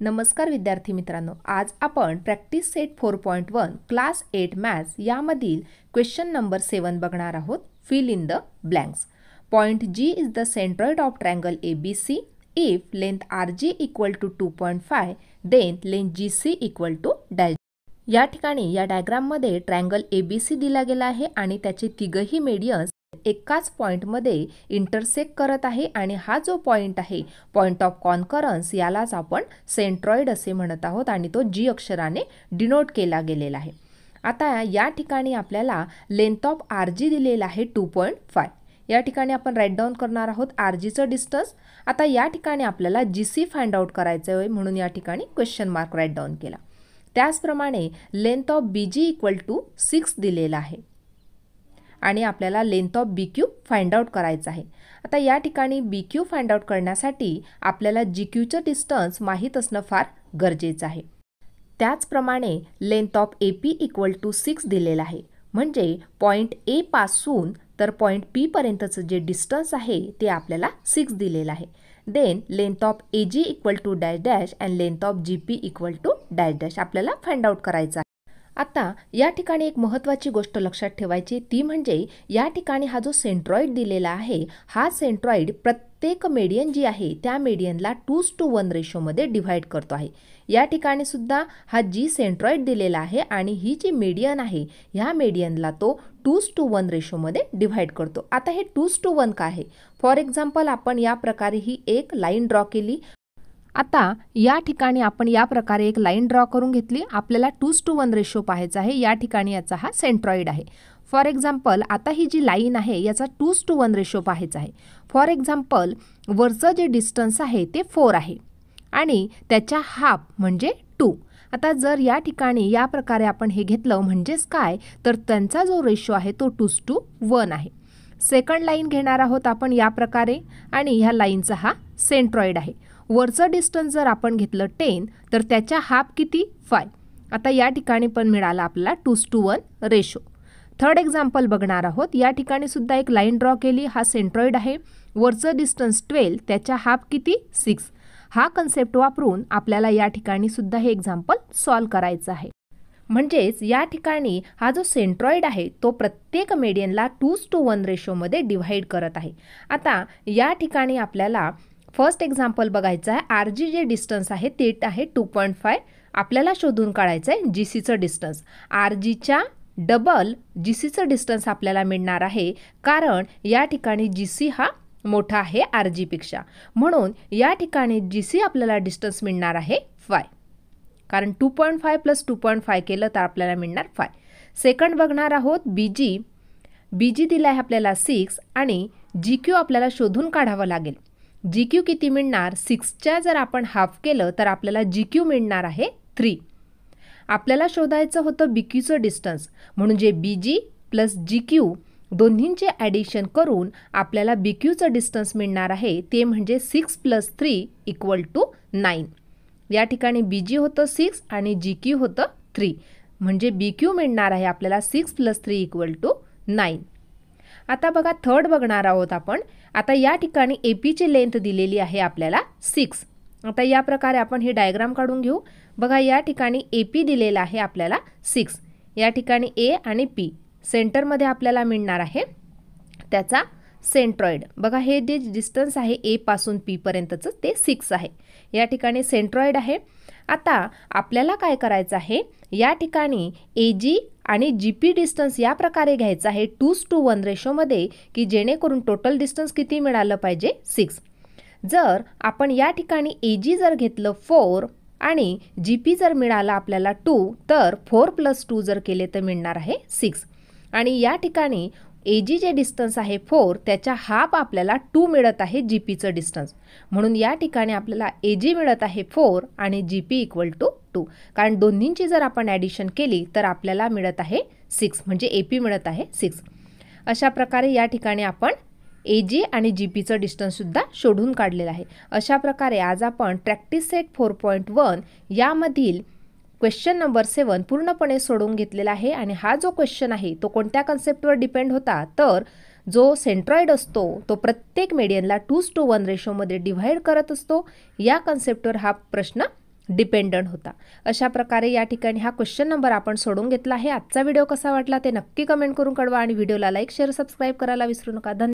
नमस्कार विद्यार्थी मित्रांनो, आज आपण प्रॅक्टिस सेट 4.1 क्लास 8 मॅथ्स यामधील क्वेश्चन नंबर 7 बघणार आहोत. Fill in the blanks. Point G is the centroid of triangle ABC. If length RG equal to 2.5 then length GC equal to dash. या ठिकाणी या डायग्राममध्ये ट्रायंगल ABC दिला गेला आहे आणि त्याचे तिघही मेडियन्स एकाच पॉइंटमध्ये इंटरसेक्ट करत आहे आणि हा जो पॉइंट आहे पॉइंट ऑफ कॉन्करन्स यालाच आपण सेंट्रॉइड असे म्हणत आहोत आणि तो G अक्षराने डिनोट केला गेलेला आहे. आता या ठिकाणी आपल्याला लेंथ ऑफ RG दिलेला आहे 2.5. या ठिकाणी आपण राईट डाऊन करणार आहोत RGचं डिस्टन्स. आता या ठिकाणी आपल्याला GC फाइंड आउट करायचं आहे म्हणून या ठिकाणी क्वेश्चन मार्क राईट डाऊन केला. त्याचप्रमाणे length of BG equal to 6 दिलेला आहे आणि आपल्याला length of BQ find out करायचं आहे. आता या ठिकाणी BQ फाइंड आउट करण्यासाठी आपल्याला GQचं डिस्टन्स माहीत असणं फार गरजेचं आहे. त्याचप्रमाणे length of AP equal to 6 दिलेला आहे म्हणजे पॉइंट A पासून तर पॉइंट P पर्यंतचं जे डिस्टन्स आहे ते आपल्याला 6 दिलेलं आहे. Then length of AG equal to dash dash and length of GP equal to dash dash आपल्याला फाइंड आउट करायचं आहे. आता या ठिकाणी एक महत्त्वाची गोष्ट लक्षात ठेवायची ती म्हणजे या ठिकाणी हा जो सेंट्रॉइड दिलेला आहे हा सेंट्रॉइड प्रत्येक मेडियन जी आहे त्या मेडियनला 2:1 रेशोमध्ये डिव्हाइड करतो आहे. या ठिकाणी सुद्धा हा जी सेंट्रॉइड दिलेला आहे आणि ही जी मेडियन आहे ह्या मेडियनला तो 2:1 रेशोमध्ये डिव्हाइड करतो. आता हे 2:1 काय आहे? फॉर एक्झाम्पल आपण या प्रकारे ही एक लाईन ड्रॉ केली. आता या ठिकाणी आपण या प्रकारे एक लाईन ड्रॉ करून घेतली. आपल्याला 2:1 रेशो पाहायचा आहे. या ठिकाणी याचा हा सेंट्रॉइड आहे. फॉर एक्झाम्पल आता ही जी लाईन आहे याचा 2:1 रेशो पाहायचा आहे. फॉर एक्झाम्पल वरचं जे डिस्टन्स आहे ते 4 आहे आणि त्याच्या हाफ म्हणजे 2. आता जर या ठिकाणी या प्रकारे आपण हे घेतलं म्हणजेच काय तर त्यांचा जो रेशो आहे तो 2:1 आहे. सेकंड लाईन घेणार आहोत आपण या प्रकारे आणि ह्या लाईनचा हा सेंट्रॉइड आहे. वरचं डिस्टन्स जर आपण घेतलं 10 तर त्याच्या हाफ किती 5. आता या ठिकाणी पण मिळाला आपल्याला 2:1 रेशो. थर्ड एक्झाम्पल बघणार आहोत. या ठिकाणी सुद्धा एक लाईन ड्रॉ केली. हा सेंट्रॉइड आहे. वरचं डिस्टन्स 12 त्याच्या हाफ किती 6. हा कन्सेप्ट वापरून आपल्याला या ठिकाणी सुद्धा हे एक्झाम्पल सॉल्व करायचं आहे. म्हणजेच या ठिकाणी हा जो सेंट्रॉइड आहे तो प्रत्येक मेडियनला 2:1 रेशोमध्ये डिव्हाइड करत आहे. आता या ठिकाणी आपल्याला फर्स्ट एक्झाम्पल बघायचं आहे. RG जे डिस्टन्स आहे ते आहे 2.5. आपल्याला शोधून काढायचं आहे GCचं डिस्टन्स. RGच्या डबल GCचं डिस्टन्स आपल्याला मिळणार आहे कारण या ठिकाणी GC हा मोठा आहे RG पेक्षा. म्हणून या ठिकाणी GC आपल्याला डिस्टन्स मिळणार आहे 5 कारण 2.5 प्लस 2.5 केलं तर आपल्याला मिळणार 5. सेकंड बघणार आहोत BG दिला आहे आपल्याला 6 आणि GQ आपल्याला शोधून काढावं लागेल. GQ किती मिळणार 6च्या जर आपण हाफ केलं तर आपल्याला GQ मिळणार आहे 3. आपल्याला शोधायचं होतं BQचं डिस्टन्स म्हणून जे BG प्लस GQ दोन्हींचे ॲडिशन करून आपल्याला BQचं डिस्टन्स मिळणार आहे ते म्हणजे 6 + 3 = 9. या ठिकाणी BG होतं 6 आणि GQ होतं 3 म्हणजे BQ मिळणार आहे आपल्याला 6 + 3 = 9. आता बघा थर्ड बघणार आहोत आपण. आता या ठिकाणी APची लेंथ दिलेली आहे आपल्याला 6. आता या प्रकारे आपण हे डायग्राम काढून घेऊ. बघा या ठिकाणी AP दिलेला आहे आपल्याला 6. या ठिकाणी A आणि P सेंटरमध्ये आपल्याला मिळणार आहे त्याचा सेंट्रॉइड. बघा हे जे डिस्टन्स आहे A पासून P पर्यंतचं ते 6 आहे. या ठिकाणी सेंट्रॉइड आहे. आता आपल्याला काय करायचं आहे या ठिकाणी AG आणि GP डिस्टन्स या प्रकारे घ्यायचा आहे 2:1 रेशोमध्ये की जेणेकरून टोटल डिस्टन्स किती मिळालं पाहिजे 6. जर आपण या ठिकाणी AG जर घेतलं 4 आणि GP जर मिळाला आपल्याला 2 तर 4 + 2 जर केले तर मिळणार आहे 6. आणि या ठिकाणी AG जे डिस्टन्स आहे 4 त्याच्या हाफ आपल्याला 2 मिळत आहे GPचं डिस्टन्स म्हणून या ठिकाणी आपल्याला AG मिळत आहे 4 आणि GP = 2 कारण दोन्हींची जर आपण ॲडिशन केली तर आपल्याला मिळत आहे 6 म्हणजे AP मिळत आहे 6. अशा प्रकारे या ठिकाणी आपण AG आणि GPचं डिस्टन्ससुद्धा शोधून काढलेलं आहे. अशा प्रकारे आज आपण प्रॅक्टिस सेट 4.1 यामधील क्वेश्चन नंबर 7 पूर्णपणे सोडवून घेतलेला आहे आणि हा जो क्वेश्चन आहे तो कोणत्या कन्सेप्टवर डिपेंड होता तर जो सेंट्रॉइड असतो तो प्रत्येक मेडियनला 2:1 रेशोमध्ये डिव्हाइड करत असतो. या कन्सेप्टवर हा प्रश्न डिपेंडंट होता। अशा प्रकारे या ठिकाणी हा क्वेश्चन नंबर आपण सोडून घेतला आहे। आजचा व्हिडिओ कसा वाटला ते नक्की कमेंट करून कळवा आणि व्हिडिओला लाईक शेअर सबस्क्राईब करायला विसरू नका। धन्यवाद।